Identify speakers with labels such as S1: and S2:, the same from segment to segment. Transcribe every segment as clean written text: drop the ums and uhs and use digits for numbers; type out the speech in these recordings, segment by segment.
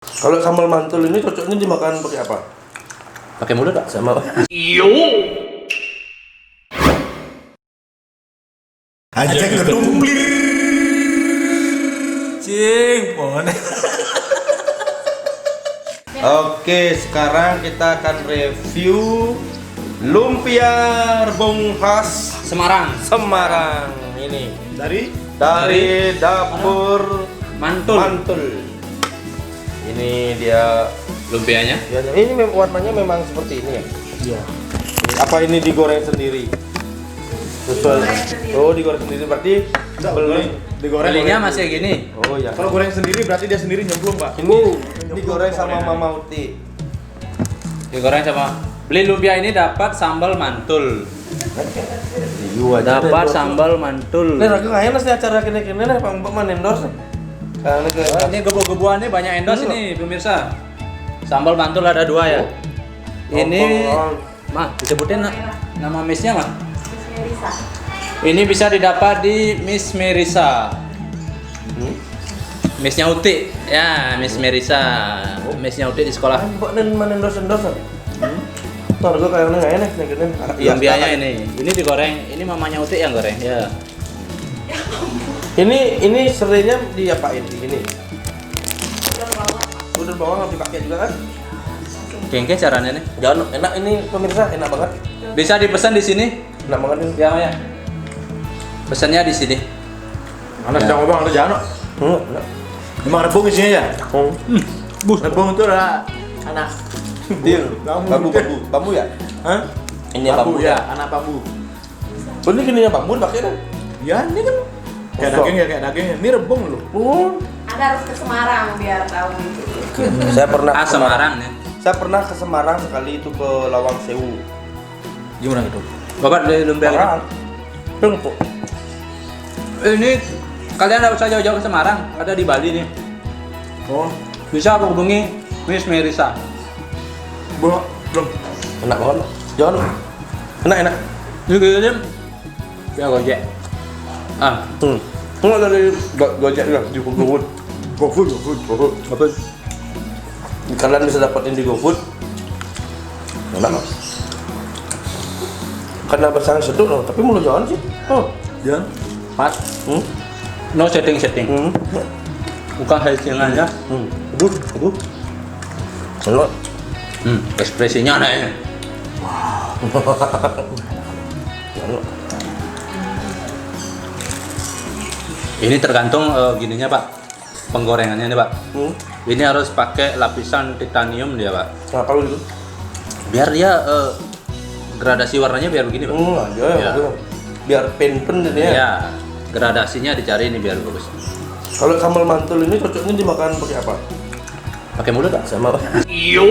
S1: Kalau sambal mantul ini cocoknya dimakan pakai apa?
S2: Pakai mulut tak?
S1: Sama
S3: Yo.
S4: Aja gedung
S2: Cing, pohon.
S1: Oke, sekarang kita akan review lumpia rebung khas
S2: Semarang.
S1: Semarang ini
S4: dari
S1: dari dapur
S2: Mantul.
S1: Ini dia
S2: Lumpianya?
S1: ini warnanya memang seperti ini ya.
S4: Iya.
S1: Apa ini digoreng sendiri? Sesuai. Oh, digoreng sendiri berarti
S4: Enggak,
S1: beli.
S4: digoreng.
S2: Belinya masih gini.
S1: Oh ya.
S4: Kalau goreng sendiri berarti dia sendiri nyemplung, Pak.
S1: Ini digoreng sama Mama Uti.
S2: Digoreng sama. Beli lumpia ini dapat sambal mantul. Dapat sambal mantul.
S1: Nih, aku nggak enak sih acara kene-kene nih, Pak Mbak endorse. Karena ke
S2: Ini gebo-geboannya banyak endorse ini pemirsa. Sambal mantul ada 2 ya. Ini mah disebutin nama misnya mah. Ini bisa didapat di Miss Merisa. Missnya Uti ya, Miss Merisa. Missnya Uti di sekolah.
S1: Mbak dan endorse. Ntar gue kayaknya nggak enak nih kene.
S2: Lumpianya ini digoreng. Ini mamanya Uti yang goreng ya.
S1: Ini serenya diapain ini? Udah bawang harus dipakai juga kan?
S2: Kengke caranya nih.
S1: Jangan enak ini pemirsa, enak banget.
S2: Bisa dipesan di sini.
S1: Enak banget ini.
S2: Ya, Maya. Pesannya di sini.
S4: Anak sedang ngomong ada jano.
S1: Enak.
S4: Emang rebung isinya ya?
S2: Bus.
S4: Rebung itu adalah anak
S1: Deal.
S4: Bambu.
S1: Bambu ya?
S4: Hah?
S1: Ini bambu
S4: ya,
S1: ya.
S4: anak bambu.
S1: Oh, ini gini ya bambu pakai kan?
S4: Ya, ini kan kayak
S1: Kosong.
S4: daging ya, kayak daging. Ini rebung loh.
S5: Anda harus ke Semarang biar tahu gitu.
S1: Saya pernah
S2: Ah,
S1: ke
S2: Semarang nih.
S1: Saya pernah ke Semarang sekali itu ke Lawang Sewu.
S4: Gimana gitu?
S2: Bapak dari lumpia
S1: Semarang. Tunggu.
S2: ini kalian nggak usah jauh-jauh ke Semarang, ada di Bali nih.
S4: Oh,
S2: Bisa hubungi Miss Merisa.
S4: belum.
S1: Enak banget. Jangan. Enak.
S2: Ini kirim ya Gojek. Ah,
S1: Enggak dari Gojek juga di GoFood.
S4: GoFood.
S1: Kalian bisa dapetin di GoFood. Enak loh. Karena bersangat seduk loh, tapi mulu jangan sih. Oh.
S4: Jangan.
S2: pas. No setting. Bukan settingannya.
S1: Aduh. Enak.
S2: Ekspresinya aneh.
S1: Enak.
S2: Ini tergantung gininya Pak. Penggorengannya nih Pak. Ini harus pakai lapisan titanium dia Pak.
S1: Kenapa lu gitu?
S2: Biar dia gradasi warnanya biar begini Pak.
S1: Aja ya.
S2: Ya.
S1: Biar pen ini ya.
S2: Ya, gradasinya dicari ini biar bagus.
S1: Kalau sambal mantul ini cocoknya dimakan pakai apa?
S2: Pakai mulut tak?
S1: Sama apa?
S3: Yo.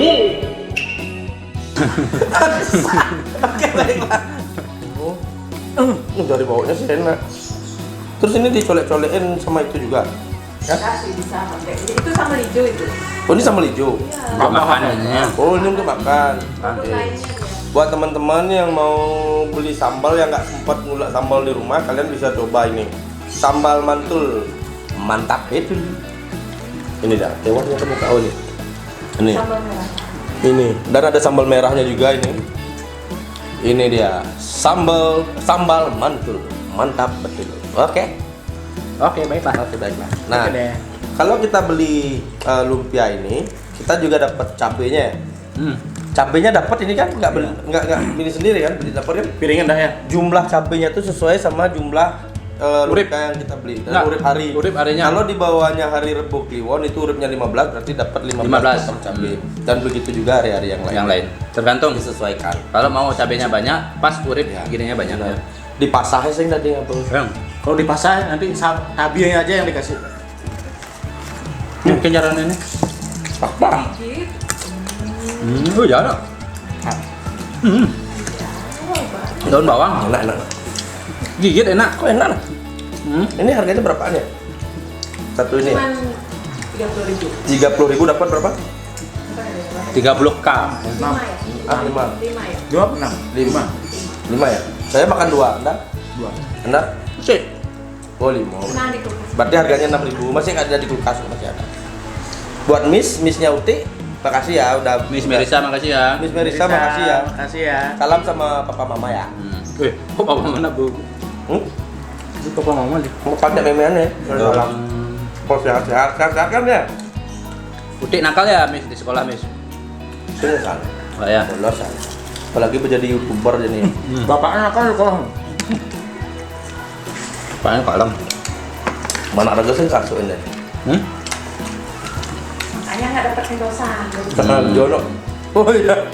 S1: Oke, baiklah. Dari bawahnya sih enak. Terus ini dicolek-colekin sama itu juga.
S5: Kasih bisa pakai. Itu sama hijau itu.
S1: Oh, ini sambal hijau.
S2: Untuk makanannya.
S1: Oh, ini untuk makan.
S5: Untuk
S1: Oke.
S5: lainnya dia.
S1: Buat teman-teman yang mau beli sambal yang nggak sempat ngulek sambal di rumah, kalian bisa coba ini. Sambal mantul. Mantap itu. Ini dah, tewannya kamu tahu nih. Ini.
S5: Sambal merah.
S1: Ini. Dan ada sambal merahnya juga ini. Ini dia. Sambal mantul. Mantap betul. Oke.
S2: Oke, baiklah.
S1: Nah,
S4: Oke deh.
S1: kalau kita beli lumpia ini, kita juga dapat cabenya. Cabenya dapat ini kan nggak beli sendiri kan, beli dapat kan.
S4: Piringnya dah ya.
S1: Jumlah cabenya itu sesuai sama jumlah
S2: Urip.
S1: lumpia yang kita beli. Dan
S2: Nggak,
S1: urip hari.
S2: urip harinya.
S1: Kalau di bawahnya hari Rebo Kliwon itu uripnya 15 berarti dapat 15 potong cabai. Dan begitu juga hari-hari yang lain.
S2: Yang lain. Tergantung.
S1: Disesuaikan.
S2: Kalau mau cabenya banyak, pas urip
S1: Ya.
S2: gininya banyak.
S1: Nah, dipasah sih tadi apa?
S4: Kalau dipasang nanti tabirnya aja yang dikasih.
S2: Mungkin caranya ini.
S1: Apa?
S2: Oh ya. Daun bawang.
S1: Enak.
S2: Gigit enak.
S1: Kok enak? Ini harganya berapaan ya? Satu ini ya?
S5: Cuman 30.000.
S1: 30.000 dapat berapa?
S2: 30K.
S5: 5 ya?
S1: Ah, 5.
S5: 5 ya?
S4: 5.
S1: 5 ya? Saya makan 2, Anda?
S4: 2.
S1: Anda?
S2: Sih.
S1: Oh 5.
S5: Nah di kulkas.
S1: Berarti harganya 6.000. Masih nggak ada di kulkas, masih ada. Buat Miss-nya Uti, makasih ya udah.
S2: Miss Merisa makasih ya.
S1: Miss Merisa makasih ya.
S4: Makasih ya.
S1: Salam sama papa mama ya.
S2: Kok papa mana bu? Itu papa mama nih.
S1: Mau pakai memean ya. Salam. Kok sehat-sehat kan ya?
S2: Utik nakal ya Miss di sekolah Miss.
S1: Sini kan.
S2: Oh ya.
S1: Bolos kan. Apalagi menjadi YouTuber jadi.
S4: Bapaknya kan kalau
S2: Bapaknya kalem.
S1: Mana ada sih kasuin deh.
S5: Makanya nggak dapat endosan.
S1: Sekarang jodoh. Oh iya.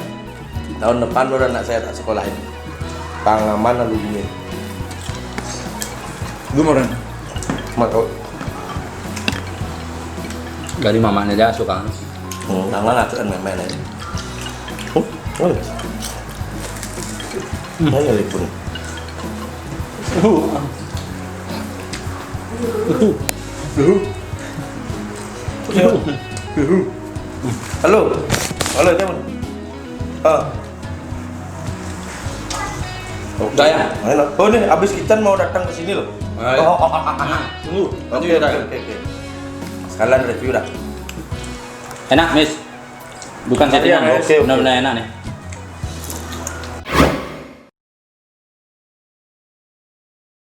S1: Tahun depan udah anak saya tak sekolahin. Pangaman lalu gini.
S4: Gumoran.
S1: Maka
S2: Dari mamanya dia suka.
S1: tangan aturan main-main aja. Mana lipun? Halo. Halo, teman.
S2: Udah ya?
S1: Oh nih, abis kita mau datang ke sini loh.
S2: Tunggu.
S1: Oke. Sekalian review dah.
S2: Enak Miss. Bukan settingan.
S1: Oke.
S2: Benar-benar enak nih.